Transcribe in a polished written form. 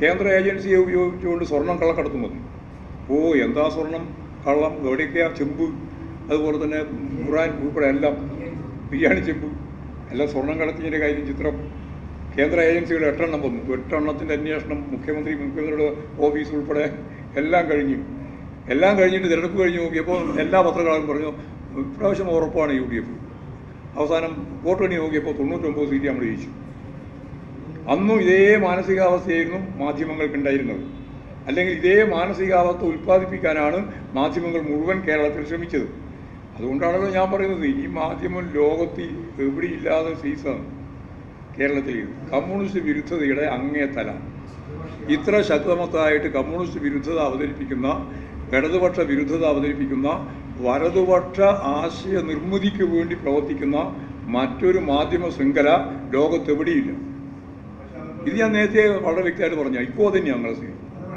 കേന്ദ്ര ഏജൻസിയെ ഉപയോഗിച്ചുകൊണ്ട് സ്വർണം കള്ളക്കടത്തും വന്നു. ഓ എന്താ സ്വർണം കള്ളം, എവിടെയൊക്കെയാ ചെമ്പ്, അതുപോലെ തന്നെ ഖുറാൻ ഉൾപ്പെടെ എല്ലാം, ബിരിയാണി ചെമ്പ് എല്ലാം സ്വർണം കടത്തിയതിൻ്റെ കാര്യം ചിത്രം. കേന്ദ്ര ഏജൻസികൾ 8 എണ്ണം വന്നു. 8 എണ്ണത്തിൻ്റെ അന്വേഷണം മുഖ്യമന്ത്രിയുടെ ഓഫീസ് ഉൾപ്പെടെ എല്ലാം കഴിഞ്ഞു. എല്ലാം കഴിഞ്ഞിട്ട് തിരഞ്ഞെടുപ്പ് കഴിഞ്ഞ് നോക്കിയപ്പോൾ എല്ലാ പത്രക്കാരും പറഞ്ഞു ഇപ്രാവശ്യം ഉറപ്പാണ് UDF. അവസാനം വോട്ട് എണ്ണി നോക്കിയപ്പോൾ 99 സീറ്റ് നമ്മൾ ജയിച്ചു. അന്നും ഇതേ മാനസികാവസ്ഥയായിരുന്നു മാധ്യമങ്ങൾക്കുണ്ടായിരുന്നത്. അല്ലെങ്കിൽ ഇതേ മാനസികാവസ്ഥ ഉൽപ്പാദിപ്പിക്കാനാണ് മാധ്യമങ്ങൾ മുഴുവൻ കേരളത്തിൽ ശ്രമിച്ചത്. അതുകൊണ്ടാണല്ലോ ഞാൻ പറയുന്നത് ഈ മാധ്യമം ലോകത്ത് എവിടെയില്ലാതെ സീസണ് കേരളത്തിൽ. കമ്മ്യൂണിസ്റ്റ് വിരുദ്ധതയുടെ അങ്ങേത്തല. ഇത്ര ശക്തമത്തായിട്ട് കമ്മ്യൂണിസ്റ്റ് വിരുദ്ധത അവതരിപ്പിക്കുന്ന, ഇടതുപക്ഷ വിരുദ്ധത അവതരിപ്പിക്കുന്ന, വലതുപക്ഷ ആശയ നിർമ്മിതിക്ക് വേണ്ടി പ്രവർത്തിക്കുന്ന മറ്റൊരു മാധ്യമ ശൃംഖല ലോകത്തെവിടെയില്ല. ഇത് ഞാൻ നേരത്തെ വളരെ വ്യക്തമായിട്ട് പറഞ്ഞു. ഇപ്പോൾ തന്നെയാണ് ഞങ്ങളുടെ സ്ഥിതി.